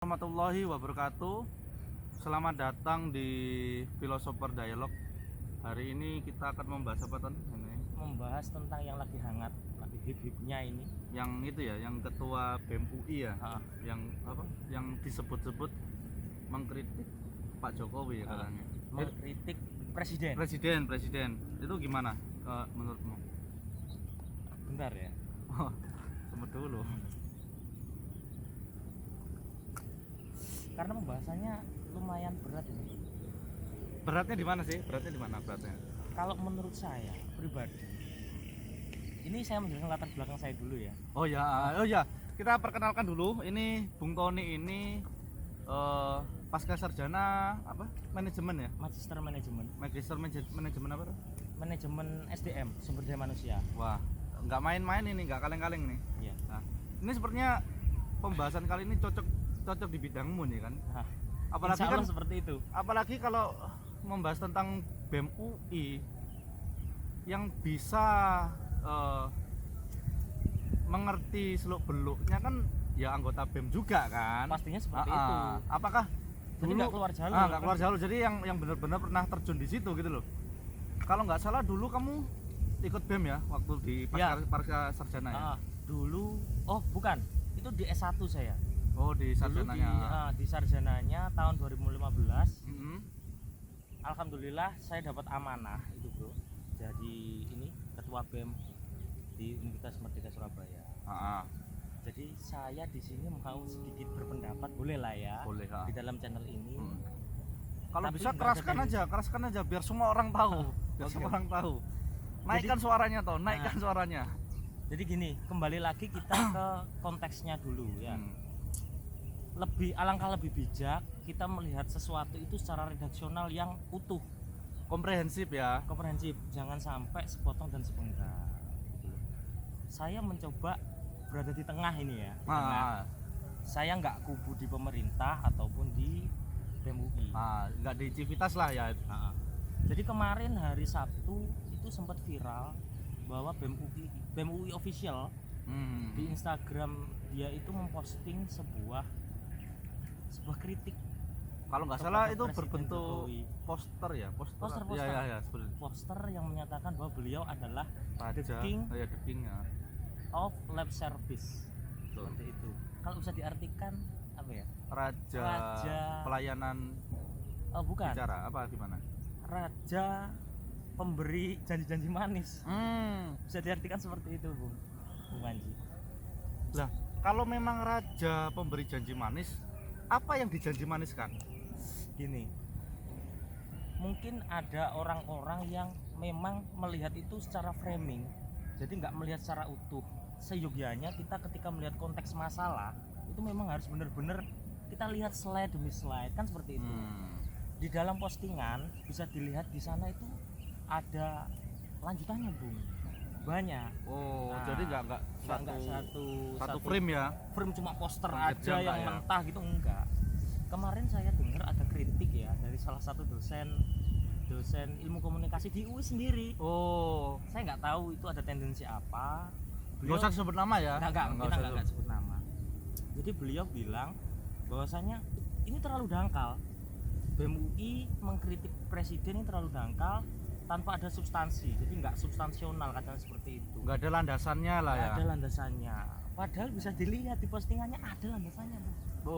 Warahmatullahi wabarakatuh. Selamat datang di Philosopher Dialog. Hari ini kita akan membahas apa Ton? Membahas tentang yang lagi hangat, lagi hip-hipnya ini. Yang itu ya, yang ketua BEM UI ya. Yang apa? Yang disebut-sebut mengkritik Pak Jokowi ya katanya. Mengkritik presiden. Presiden. Itu gimana menurutmu? Bentar ya. Oh, tunggu dulu. Karena pembahasannya lumayan berat ini. Beratnya di mana sih? Beratnya di mana beratnya? Kalau menurut saya pribadi, ini saya menjelaskan latar belakang saya dulu ya. Oh ya, kita perkenalkan dulu. Ini Bung Tony ini pasca sarjana apa? Manajemen ya? Magister manajemen. Manajemen apa tuh? Manajemen SDM, sumber daya manusia. Wah, nggak main-main ini, nggak kaleng-kaleng nih. Iya. Nah, ini sepertinya pembahasan kali ini cocok di bidangmu nih kan. Apalagi kan seperti itu. Apalagi kalau membahas tentang BEM UI yang bisa mengerti seluk beluknya kan ya anggota BEM juga kan. Pastinya seperti itu. Apakah jadi nggak keluar jalur? Nggak keluar jalur. Jadi yang benar-benar pernah terjun di situ gitu loh. Kalau nggak salah dulu kamu ikut BEM ya waktu di pasca sarjana ya. Dulu, oh bukan, itu di S1 saya. Oh, di sarjananya. Di sarjananya tahun 2015. Alhamdulillah saya dapat amanah itu, Bro. Jadi ini ketua BEM di Universitas Merdeka Surabaya. Jadi saya di sini mau sedikit berpendapat, boleh lah ya. Boleh, di dalam channel ini. Kalau bisa keraskan aja biar semua orang tahu. Orang tahu. Naikkan suaranya toh, naikkan suaranya. Jadi gini, kembali lagi kita ke konteksnya dulu ya. Alangkah lebih bijak kita melihat sesuatu itu secara redaksional yang utuh, komprehensif, jangan sampai sepotong dan sepenggal. Saya mencoba berada di tengah ini ya. Saya nggak kubu di pemerintah ataupun di BEM UI. Nggak di Civitas lah ya. Jadi kemarin hari Sabtu itu sempat viral bahwa BEM UI official di Instagram dia itu memposting sebuah kritik. Kalau nggak salah itu berbentuk poster ya, poster yang menyatakan bahwa beliau adalah the king of lab service. Seperti itu. Kalau bisa diartikan apa ya? Raja pelayanan. Oh, bukan. Bicara apa gimana? Raja pemberi janji-janji manis. Bisa diartikan seperti itu, Bung Panji. Lah, kalau memang raja pemberi janji manis, apa yang dijanji maniskan? Gini, mungkin ada orang-orang yang memang melihat itu secara framing, jadi nggak melihat secara utuh. Seyogyanya kita ketika melihat konteks masalah itu memang harus benar-benar kita lihat slide demi slide, kan seperti itu. Di dalam postingan bisa dilihat di sana itu ada lanjutannya, Bung. Banyak. Jadi nggak satu frame ya? Frame cuma poster aja yang mentah gitu, enggak. Kemarin saya dengar ada kritik ya dari salah satu dosen ilmu komunikasi di UI sendiri. Saya nggak tahu itu ada tendensi apa. Nggak usah sebut nama ya? Nggak sebut nama. Jadi beliau bilang bahwasanya ini terlalu dangkal. BEM UI mengkritik presiden ini terlalu dangkal tanpa ada substansi, jadi nggak substansional, katanya seperti itu. Nggak ada landasannya lah ya? Ada landasannya, padahal bisa dilihat di postingannya ada landasannya, Bu.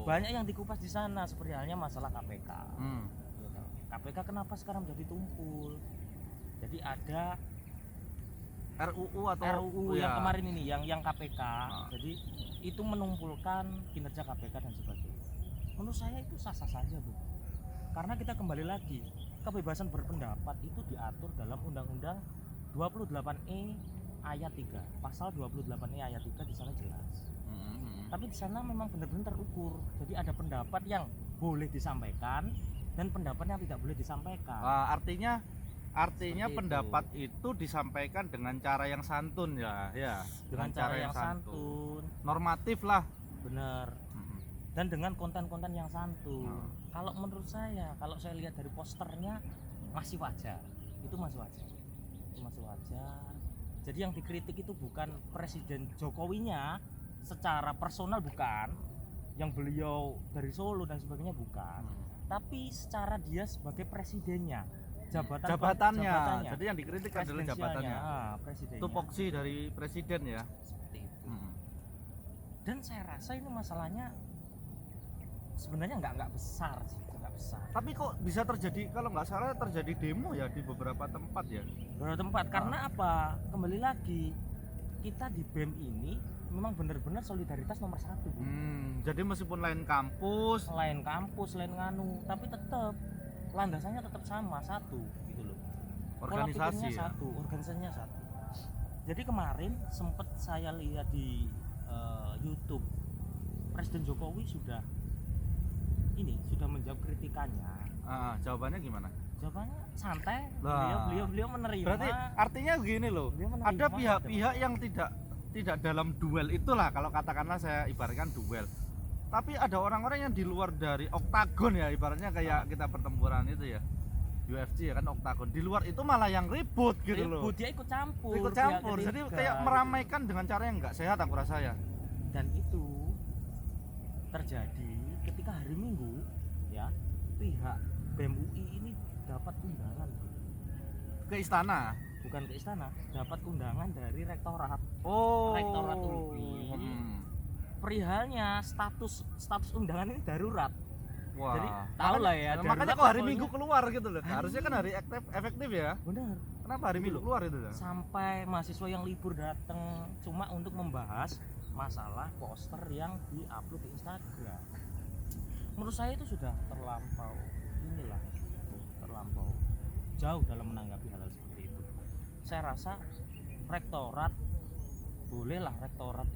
Banyak yang dikupas di sana, seperti halnya masalah KPK. KPK kenapa sekarang jadi tumpul? Jadi ada RUU atau RUU yang kemarin ini, yang KPK. Jadi itu menumpulkan kinerja KPK dan sebagainya. Menurut saya itu sah-sah saja, Bu. Karena kita kembali lagi, kebebasan berpendapat itu diatur dalam Undang-Undang 28E ayat 3. Pasal 28E ayat 3 di sana jelas. Tapi di sana memang benar-benar terukur. Jadi ada pendapat yang boleh disampaikan dan pendapat yang tidak boleh disampaikan. Artinya pendapat itu disampaikan dengan cara yang santun ya. Dengan cara yang santun. Normatif lah. Benar. Dan dengan konten-konten yang santun. Kalau menurut saya, kalau saya lihat dari posternya masih wajar. Itu masih wajar. Jadi yang dikritik itu bukan Presiden Jokowinya secara personal, bukan, yang beliau dari Solo dan sebagainya, bukan. Tapi secara dia sebagai presidennya, jabatannya. Jadi yang dikritik adalah jabatannya. Presidennya. Tupoksi dari presiden ya. Seperti itu. Dan saya rasa ini masalahnya sebenarnya nggak besar sih, nggak besar. Tapi kok bisa terjadi, kalau nggak salah terjadi demo ya di beberapa tempat ya. Beberapa tempat karena apa? Kembali lagi kita di BEM ini memang benar-benar solidaritas nomor 1. Jadi meskipun lain kampus, lain nganu, tapi tetap landasannya tetap sama, satu gitu loh. organisasi ya? Satu, organisasinya satu. Jadi kemarin sempat saya lihat di YouTube Presiden Jokowi sudah menjawab kritikannya. Jawabannya gimana? Jawabannya santai. Nah, Beliau menerima. Berarti artinya gini loh, ada pihak-pihak yang tidak dalam duel itulah, kalau katakanlah saya ibaratkan duel. Tapi ada orang-orang yang di luar dari oktagon ya, ibaratnya kayak kita pertempuran itu ya, UFC ya kan, oktagon. Di luar itu malah yang ribut gitu loh. Dia ikut campur. Jadi kayak meramaikan dengan cara yang nggak sehat aku rasa ya. Dan itu terjadi ketika hari Minggu ya, pihak BEM UI ini dapat undangan Ke istana. bukan ke istana, dapat undangan dari rektorat. Rektorat UI. Perihalnya status undangan ini darurat. Wah. Jadi tahu lah ya. Makanya kok hari Minggu keluar gitu loh. Harusnya kan hari efektif ya. Benar. Kenapa hari Minggu keluar itu ya? Sampai mahasiswa yang libur datang cuma untuk membahas masalah poster yang diupload di Instagram. Menurut saya itu sudah terlampau jauh dalam menanggapi hal seperti itu. Saya rasa rektorat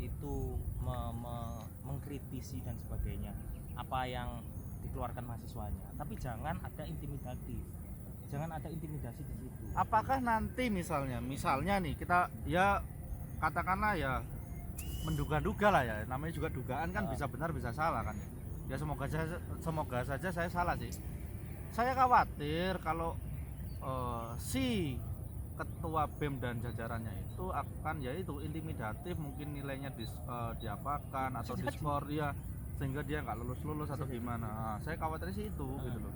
itu mengkritisi dan sebagainya apa yang dikeluarkan mahasiswanya, tapi jangan ada intimidasi di situ. Apakah nanti misalnya nih kita ya katakanlah ya menduga-duga lah ya, namanya juga dugaan kan, bisa benar bisa salah kan ya. Semoga saja saya salah sih. Saya khawatir kalau si ketua BEM dan jajarannya itu akan yaitu intimidatif, mungkin nilainya diapakan atau diskor ya, sehingga dia nggak lulus atau gimana. Saya khawatir sih itu gitu loh.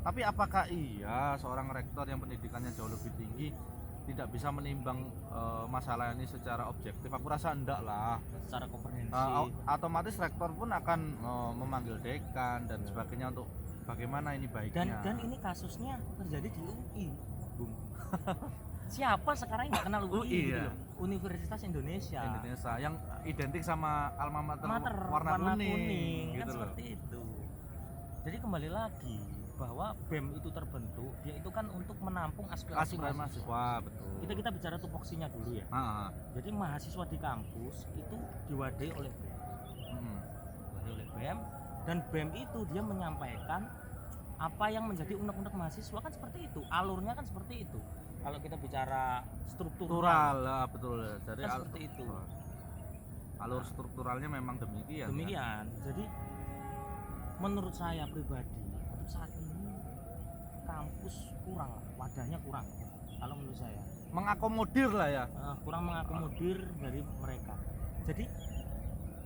Tapi apakah iya seorang rektor yang pendidikannya jauh lebih tinggi tidak bisa menimbang masalah ini secara objektif? Aku rasa enggak lah. Secara komprehensif. Otomatis rektor pun akan memanggil dekan dan sebagainya untuk bagaimana ini baiknya. Dan ini kasusnya terjadi di UI, Bung. Siapa sekarang yang nggak kenal UI gitu ya? loh? Universitas Indonesia yang identik sama alma mater warna kuning kan gitu loh. Seperti itu. Jadi kembali lagi bahwa BEM itu terbentuk, dia itu kan untuk menampung aspirasi mahasiswa. Betul. Kita bicara tupoksinya dulu ya. Jadi mahasiswa di kampus itu diwadahi oleh BEM. Dan BEM itu dia menyampaikan apa yang menjadi unek-unek mahasiswa, kan seperti itu, alurnya kan seperti itu. Kalau kita bicara struktural lah, betul. Jadi kan seperti itu. Alur strukturalnya memang demikian. Kan? Jadi menurut saya pribadi untuk saat ini kampus kurang, wadahnya kurang. Kalau menurut saya mengakomodir lah ya. Kurang mengakomodir dari mereka. Jadi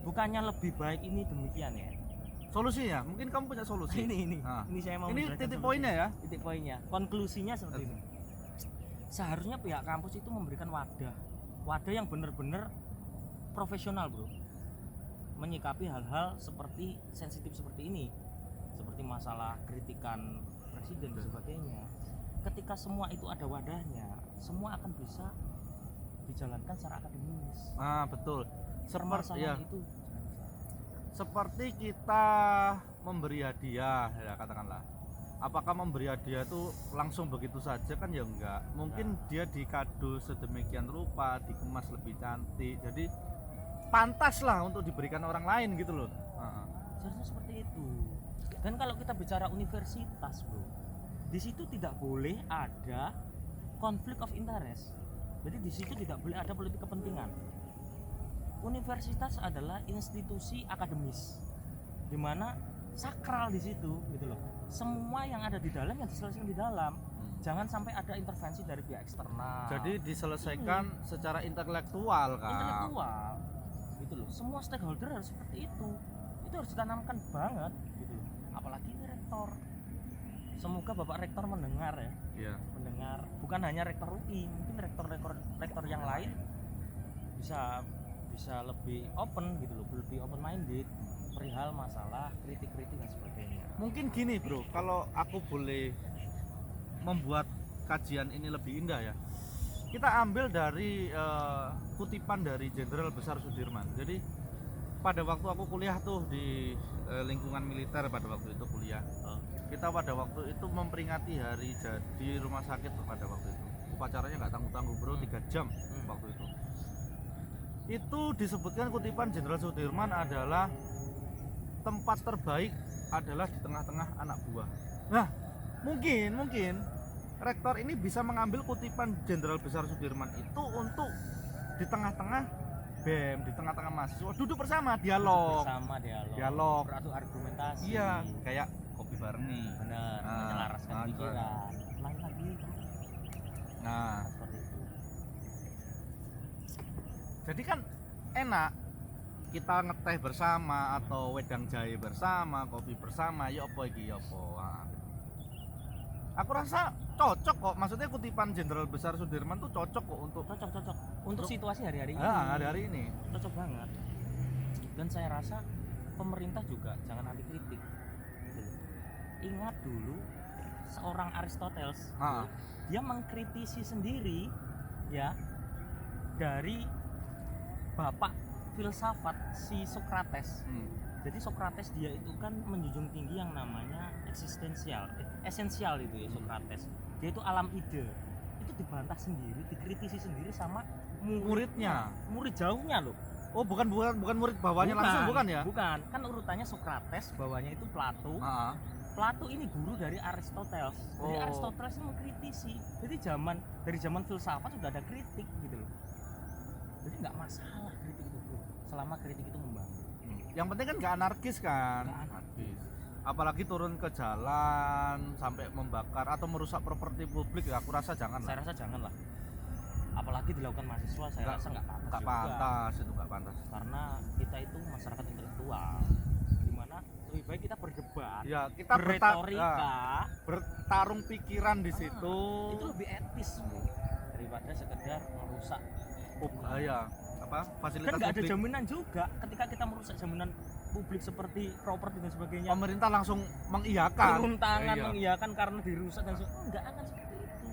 bukannya lebih baik ini demikian ya. Solusinya, mungkin kamu punya solusi. Ini saya mau. Ini titik poinnya ya. Titik poinnya. Konklusinya seperti ini. Seharusnya pihak kampus itu memberikan wadah yang benar-benar profesional, bro, menyikapi hal-hal seperti sensitif seperti ini, seperti masalah kritikan presiden dan sebagainya. Ketika semua itu ada wadahnya, semua akan bisa dijalankan secara akademis. Betul. Seperti kita memberi hadiah ya, katakanlah. Apakah memberi hadiah itu langsung begitu saja kan ya enggak. Mungkin dia dikado sedemikian rupa, dikemas lebih cantik. Jadi pantas lah untuk diberikan orang lain gitu loh. Seharusnya seperti itu. Dan kalau kita bicara universitas, bro, di situ tidak boleh ada konflik of interest. Jadi di situ tidak boleh ada politik kepentingan. Universitas adalah institusi akademis, di mana sakral di situ, gitu loh. Semua yang ada di dalam yang diselesaikan di dalam. Jangan sampai ada intervensi dari pihak eksternal. Jadi diselesaikan secara intelektual kan. Intelektual, gitu loh. Semua stakeholder harus seperti itu. itu harus ditanamkan banget gitu. Apalagi ini rektor. Semoga Bapak Rektor mendengar ya. Iya. Mendengar, bukan hanya rektor UI, mungkin rektor yang lain bisa lebih open gitu loh, lebih open minded perihal masalah kritik-kritik dan sebagainya. Mungkin gini bro, kalau aku boleh membuat kajian ini lebih indah ya, kita ambil dari kutipan dari Jenderal Besar Sudirman. Jadi pada waktu aku kuliah tuh di lingkungan militer, pada waktu itu kuliah, kita pada waktu itu memperingati hari jadi rumah sakit pada waktu itu. Upacaranya nggak tanggung-tanggung bro, 3 jam waktu itu. Itu disebutkan kutipan Jenderal Sudirman adalah tempat terbaik adalah di tengah-tengah anak buah. Nah, mungkin rektor ini bisa mengambil kutipan Jenderal Besar Sudirman itu untuk di tengah-tengah BEM, di tengah-tengah mahasiswa duduk bersama, dialog. Beradu argumentasi. Iya, kayak kopi bareng nih. Benar, menyelaraskan pikiran. Ulangi lagi. Nah, Seperti itu. jadi kan enak kita ngeteh bersama atau wedang jahe bersama, kopi bersama, ya apa iki ya apa. Nah, aku rasa cocok kok, maksudnya kutipan Jenderal Besar Sudirman tuh cocok kok untuk untuk situasi hari-hari ini. hari-hari ini. Cocok banget. Dan saya rasa pemerintah juga jangan anti kritik. Gitu loh. Ingat dulu seorang Aristoteles, dia mengkritisi sendiri ya dari bapak filsafat si Socrates. Jadi Socrates dia itu kan menjunjung tinggi yang namanya esensial itu ya Socrates. Dia itu alam ide. Itu dibantah sendiri, dikritisi sendiri sama muridnya. Murid jauhnya loh. Oh, bukan murid bawahnya langsung, bukan ya? Bukan, kan urutannya Socrates, bawahnya itu Plato. Plato ini guru dari Aristoteles. Jadi Aristoteles ini mengkritisi. Jadi dari zaman filsafat sudah ada kritik gitu loh. Jadi nggak masalah kritik itu bro, selama kritik itu membangun. Yang penting kan nggak anarkis kan? Nggak anarkis. Apalagi turun ke jalan sampai membakar atau merusak properti publik, ya aku rasa jangan lah. Saya rasa jangan lah. Apalagi dilakukan mahasiswa, saya rasa nggak pantas. Itu nggak pantas. Karena kita itu masyarakat intelektual, dimana lebih baik kita berdebat, ya, kita berretorika, bertarung pikiran di situ. Itu lebih etis bro, daripada sekedar merusak. Fasilitas kan nggak ada publik. jaminan juga ketika kita merusak jaminan publik seperti properti dan sebagainya. Pemerintah langsung mengiyakan. Turun tangan mengiyakan karena dirusak dan sebagainya. Enggak akan seperti itu.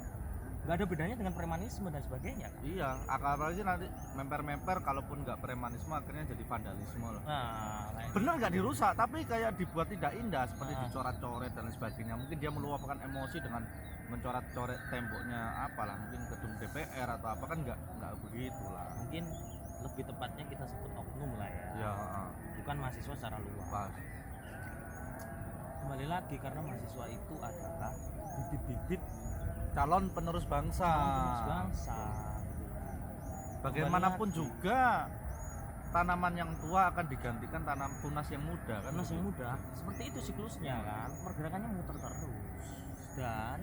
Nggak ada bedanya dengan premanisme dan sebagainya kan? Iya, apalagi nanti memper-memper kalaupun nggak premanisme akhirnya jadi vandalisme loh. Bener nggak dirusak, tapi kayak dibuat tidak indah seperti dicoret-coret dan sebagainya. Mungkin dia meluapkan emosi dengan mencoret-coret temboknya apalah, mungkin gedung DPR atau apa, kan nggak begitu lah. Mungkin lebih tepatnya kita sebut oknum lah ya. Ya, bukan mahasiswa secara luas. Kembali lagi karena mahasiswa itu adalah bibit-bibit calon penerus bangsa. Bagaimanapun juga tanaman yang tua akan digantikan tanam tunas yang muda kan. Tunas yang muda. Seperti itu siklusnya kan. Pergerakannya muter terus. Dan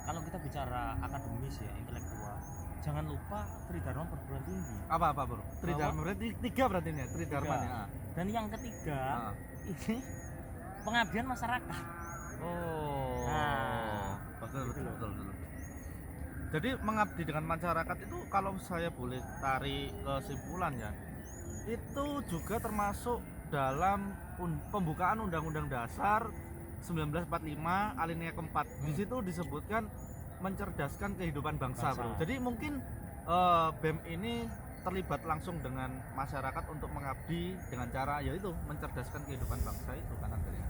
kalau kita bicara akademis ya, intelektual, jangan lupa Tridharma perguruan tinggi. Apa bro? Tridharma berarti 3 berarti ini ya, Tridharma ya. Dan yang ketiga ini pengabdian masyarakat. Betul. Jadi mengabdi dengan masyarakat itu kalau saya boleh tarik kesimpulan ya, itu juga termasuk dalam pembukaan Undang-Undang Dasar 1945 alinea keempat. Di situ disebutkan mencerdaskan kehidupan bangsa. Bro. Jadi mungkin BEM ini terlibat langsung dengan masyarakat untuk mengabdi dengan cara yaitu mencerdaskan kehidupan bangsa itu kan Andrea.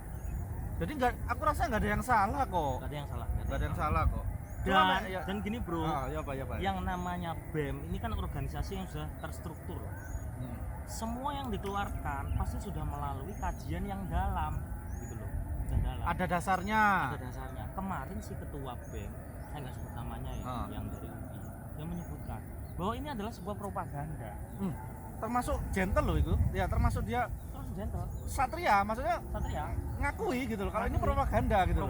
Jadi aku rasa nggak ada yang salah kok. Nggak ada yang salah kok. Dan gini bro, ya. Yang namanya BEM ini kan organisasi yang sudah terstruktur. Semua yang dikeluarkan pasti sudah melalui kajian yang dalam, gitu loh. Ada dasarnya. Kemarin si ketua BEM, saya nggak sebut namanya ya, yang dari UI, dia menyebutkan bahwa ini adalah sebuah propaganda. Termasuk gentle loh itu. Ya termasuk dia gentle. Satria, maksudnya ngakui gitu loh. Kalau ini propaganda gitu.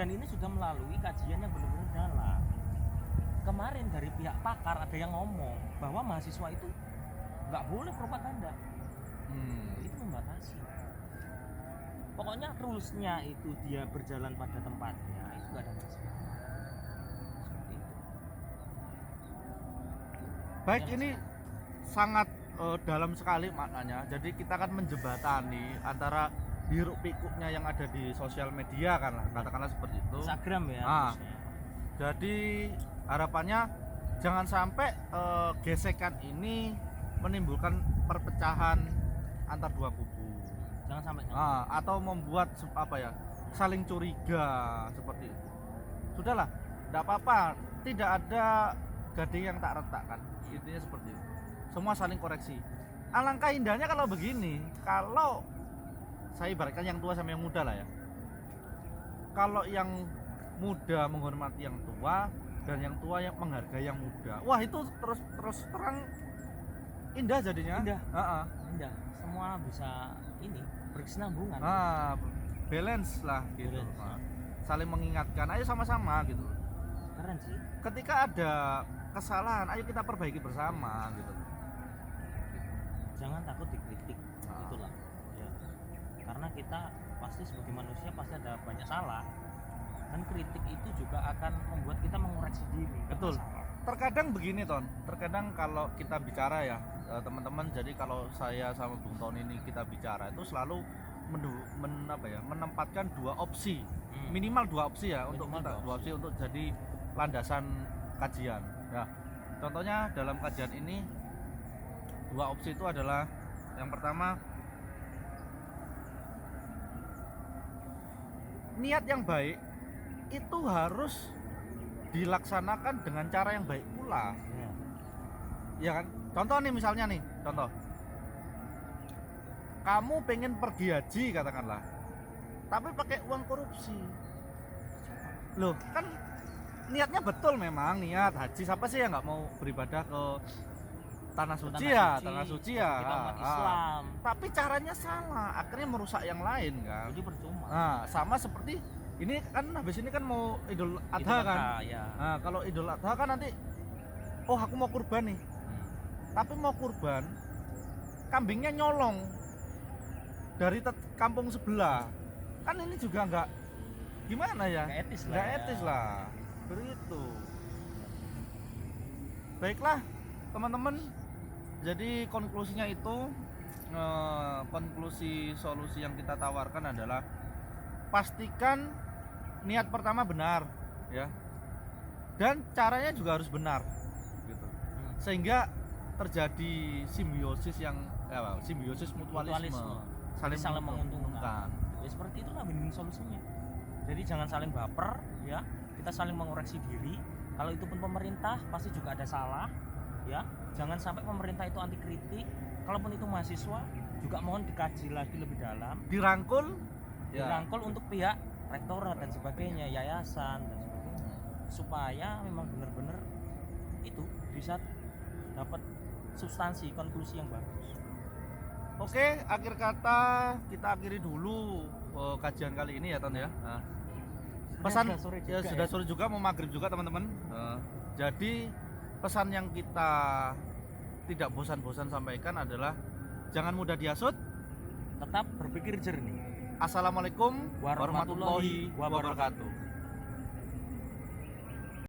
Dan ini sudah melalui kajian yang benar-benar dalam. Kemarin dari pihak pakar ada yang ngomong bahwa mahasiswa itu nggak boleh propaganda. Itu membatasi. pokoknya rulesnya itu dia berjalan pada tempatnya itu gak ada masalah. Seperti itu. Baik, Ya, ini sangat dalam sekali maknanya. Jadi kita akan menjembatani antara hiruk pikuknya yang ada di sosial media kan lah, katakanlah seperti itu. Instagram ya. Ah. khususnya. Jadi harapannya jangan sampai gesekan ini menimbulkan perpecahan antar dua kubu. Jangan sampai Atau membuat saling curiga seperti itu. Sudahlah, tidak apa-apa, tidak ada gading yang tak retak kan, intinya seperti itu. Semua saling koreksi. Alangkah indahnya kalau begini, kalau saya ibaratkan yang tua sama yang muda lah ya. Kalau yang muda menghormati yang tua dan yang tua yang menghargai yang muda, wah itu terus terang indah jadinya. Indah. Ah, Indah. Semua bisa ini berkesinambungan. balance lah gitu. Balance. Nah, saling mengingatkan, ayo sama-sama gitu. Keren sih. Ketika ada kesalahan, ayo kita perbaiki bersama gitu. Jangan takut dikritik. Nah. Itulah. Ya. Karena kita pasti sebagai manusia pasti ada banyak salah. Dan kritik itu juga akan membuat kita mengoreksi diri. Betul. Salah. Terkadang begini Ton, terkadang kalau kita bicara ya teman-teman, jadi kalau saya sama Bung Ton ini kita bicara itu selalu menempatkan dua opsi, minimal dua opsi ya, untuk Minimal dua opsi untuk jadi landasan kajian. Ya, contohnya dalam kajian ini dua opsi itu adalah yang pertama, niat yang baik itu harus dilaksanakan dengan cara yang baik pula, Ya. ya kan? Contoh nih, misalnya nih, contoh kamu pengen pergi haji katakanlah, tapi pakai uang korupsi, loh kan niatnya betul, memang niat haji, siapa sih yang nggak mau beribadah ke tanah suci ya, tanah suci ya, Kita umat Islam. tapi caranya salah, akhirnya merusak yang lain kan. Jadi percuma. Nah, sama seperti ini kan, habis ini kan mau Idul Adha Idul kan. Adha, ya. Nah, kalau Idul Adha kan nanti, oh aku mau kurban nih, tapi mau kurban kambingnya nyolong dari kampung sebelah, kan ini juga nggak gimana ya, Nggak etis lah. nggak ya. etis lah, begitu. Baiklah teman-teman, jadi konklusinya itu, konklusi solusi yang kita tawarkan adalah pastikan niat pertama benar ya, dan caranya juga harus benar gitu, sehingga terjadi simbiosis simbiosis mutualisme, saling menguntungkan. Ya seperti itulah win-win solusinya. Jadi jangan saling baper ya, kita saling mengoreksi diri. Kalau itu pun pemerintah pasti juga ada salah ya. Jangan sampai pemerintah itu anti kritik. Kalaupun itu mahasiswa juga mohon dikaji lagi lebih dalam, Dirangkul ya, dirangkul untuk pihak rektorat dan sebagainya, yayasan dan sebagainya, supaya memang benar-benar itu bisa dapat substansi konklusi yang bagus. Oke, akhir kata kita akhiri dulu kajian kali ini ya Ton ya. Nah, pesan Sudah sore ya, juga sudah ya. sore juga, mau maghrib juga teman-teman. Jadi pesan yang kita tidak bosan-bosan sampaikan adalah jangan mudah dihasut. Tetap berpikir jernih. Assalamualaikum Warahmatullahi warahmatullahi wabarakatuh.